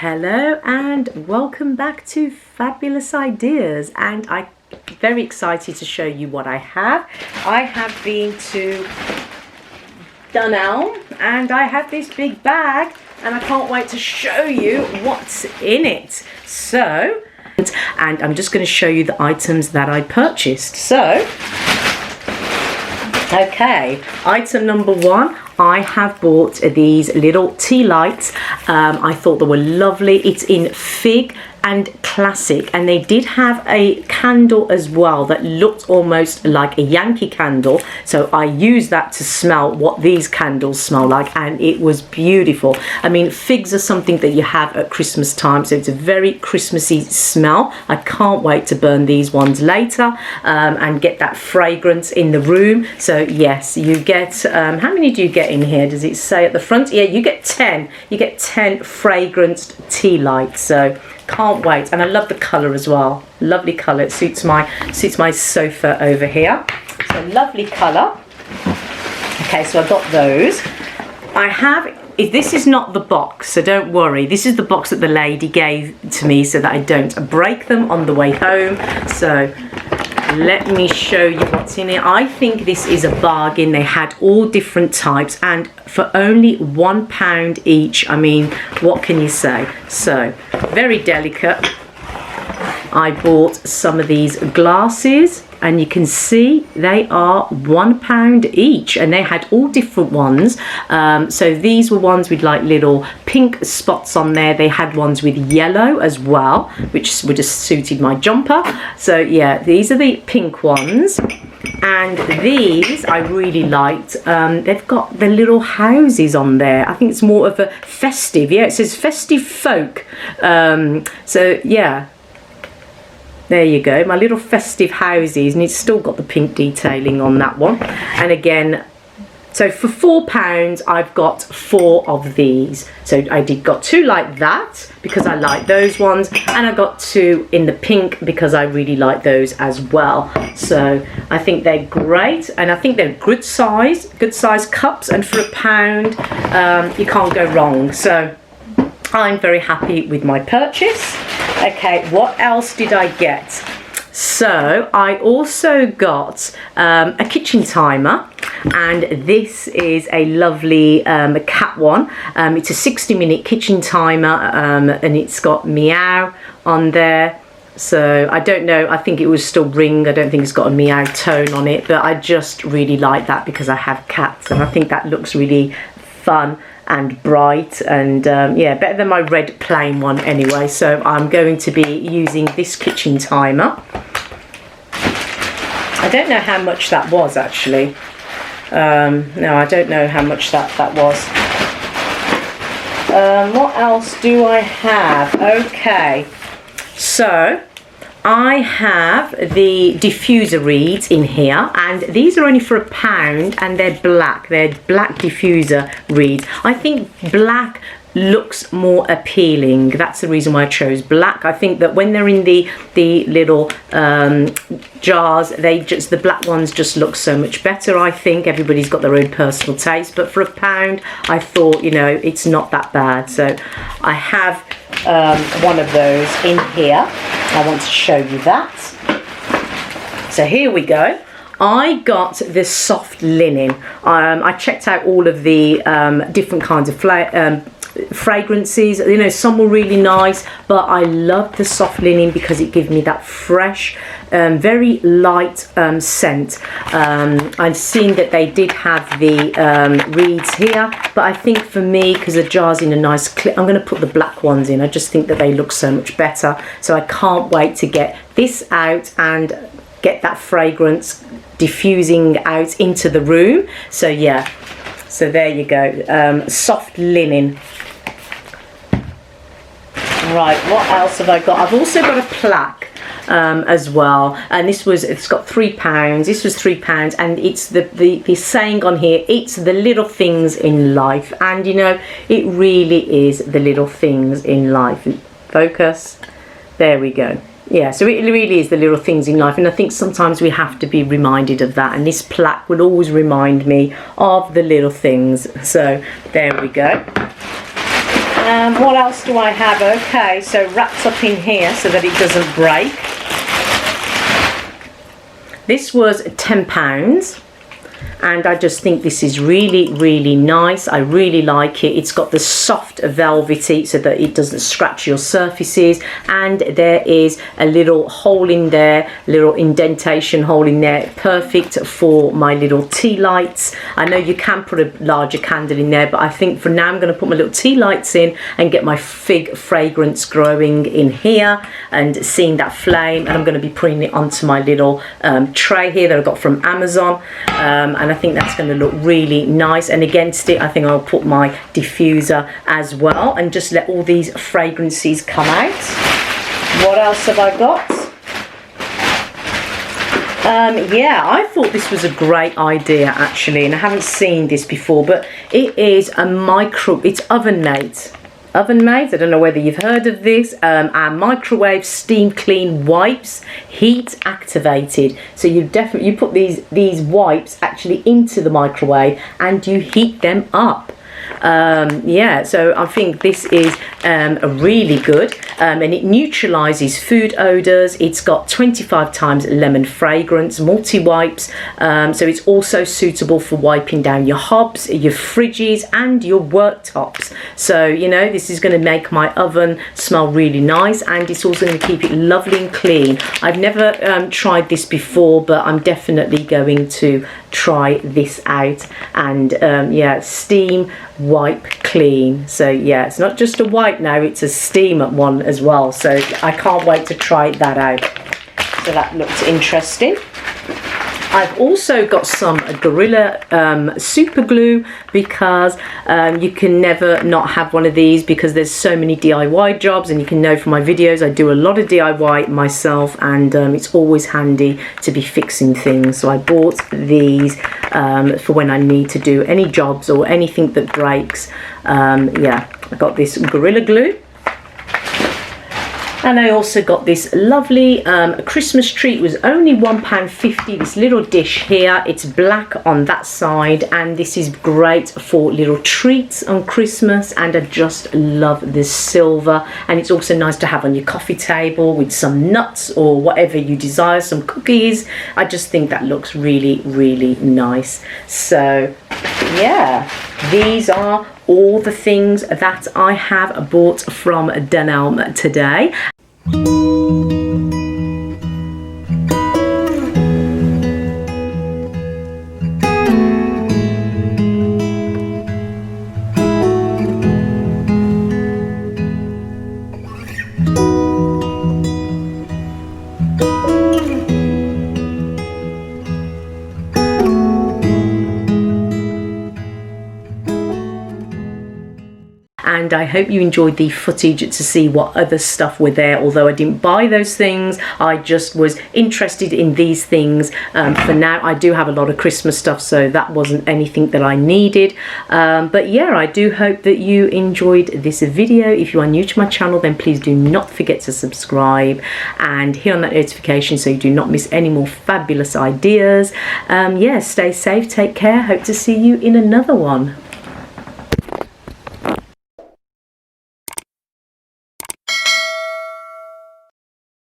Hello and welcome back to Fabulous Ideas, and I'm very excited to show you what I have. I have been to Dunelm and I have this big bag and I can't wait to show you what's in it. So, and I'm just going to show you the items that I purchased. So, okay, item number one, I have bought these little tea lights. I thought they were lovely. It's in fig and classic, and they did have a candle as well that looked almost like a Yankee candle, so I used that to smell what these candles smell like, and it was beautiful. I mean, figs are something that you have at Christmas time, so it's a very Christmassy smell. I can't wait to burn these ones later and get that fragrance in the room. So yes, you get how many do you get in here? Does it say at the front? Yeah, you get 10. You get 10 fragranced tea lights, so can't wait. And I love the colour as well. Lovely colour. It suits my sofa over here. So lovely colour. Okay, so I got those. I have, this is not the box, so don't worry. This is the box that the lady gave to me so that I don't break them on the way home. So let me show you what's in it. I think this is a bargain. They had all different types and for only £1 each. I mean, what can you say? So, very delicate. I bought some of these glasses and you can see they are £1 each, and they had all different ones. So these were ones with like little pink spots on there. They had ones with yellow as well, which would have suited my jumper. So yeah, these are the pink ones. And these I really liked. They've got the little houses on there. I think it's more of a festive. Yeah, it says festive folk. So yeah, there you go, my little festive houses, and it's still got the pink detailing on that one. And again, so for £4 I've got 4 of these. So I got 2 like that because I like those ones, and I got 2 in the pink because I really like those as well. So I think they're great, and I think they're good size cups, and for £1 you can't go wrong. So I'm very happy with my purchase. Okay, what else did I get? So I also got a kitchen timer, and this is a lovely cat one. It's a 60-minute kitchen timer, and it's got meow on there. So I don't know, I think it was still ring. I don't think it's got a meow tone on it, but I just really like that because I have cats, and I think that looks really fun and bright, and yeah, better than my red plain one anyway. So I'm going to be using this kitchen timer. I don't know how much that was actually. No, I don't know how much that was. What else do I have? Okay, so I have the diffuser reeds in here, and these are only for £1, and they're black diffuser reeds. I think black looks more appealing. That's the reason why I chose black. I think that when they're in the little jars, the black ones just look so much better. I think everybody's got their own personal taste, but for £1 I thought, you know, it's not that bad. So I have one of those in here. I want to show you that. So here we go. I got this soft linen. I checked out all of the different kinds of fragrances. You know, some were really nice, but I love the soft linen because it gives me that fresh, very light scent. I've seen that they did have the reeds here, but I think for me, because the jar's in a nice clip, I'm going to put the black ones in. I just think that they look so much better. So I can't wait to get this out and get that fragrance diffusing out into the room. So yeah, so there you go, soft linen. Right, what else have I got? I've also got a plaque as well, and it's got £3. This was £3, and it's the saying on here, it's the little things in life. And you know, it really is the little things in life. Focus, there we go. Yeah, so it really is the little things in life, and I think sometimes we have to be reminded of that, and this plaque will always remind me of the little things. So there we go. What else do I have? Okay, so wrapped up in here so that it doesn't break. This was £10. And I just think this is really, really nice. I really like it. It's got the soft velvety so that it doesn't scratch your surfaces, and there is a little hole in there, little indentation hole in there, perfect for my little tea lights. I know you can put a larger candle in there, but I think for now I'm going to put my little tea lights in and get my fig fragrance growing in here and seeing that flame. And I'm going to be putting it onto my little tray here that I got from Amazon, and I think that's going to look really nice. And against it I think I'll put my diffuser as well and just let all these fragrances come out. What else have I got? Yeah, I thought this was a great idea actually, and I haven't seen this before, but it is it's oven made. I don't know whether you've heard of this. Our microwave steam clean wipes, heat activated. So you put these wipes actually into the microwave and you heat them up. Yeah, so I think this is really good, and it neutralizes food odors. It's got 25 times lemon fragrance, multi wipes, so it's also suitable for wiping down your hobs, your fridges and your worktops. So you know, this is going to make my oven smell really nice, and it's also going to keep it lovely and clean. I've never tried this before, but I'm definitely going to try this out. And yeah, steam wipe clean. So yeah, it's not just a wipe now, it's a steam one as well, so I can't wait to try that out. So that looks interesting. I've also got some Gorilla super glue, because you can never not have one of these, because there's so many DIY jobs, and you can know from my videos I do a lot of DIY myself, and it's always handy to be fixing things. So I bought these for when I need to do any jobs or anything that breaks. Yeah, I got this Gorilla Glue. And I also got this lovely Christmas tree. It was only £1.50, this little dish here. It's black on that side, and this is great for little treats on Christmas, and I just love this silver. And it's also nice to have on your coffee table with some nuts or whatever you desire, some cookies. I just think that looks really, really nice. So yeah, these are all the things that I have bought from Dunelm today. And I hope you enjoyed the footage to see what other stuff were there. Although I didn't buy those things, I just was interested in these things. For now, I do have a lot of Christmas stuff, so that wasn't anything that I needed. But yeah, I do hope that you enjoyed this video. If you are new to my channel, then please do not forget to subscribe and hit on that notification so you do not miss any more fabulous ideas. Yeah, stay safe, take care. Hope to see you in another one.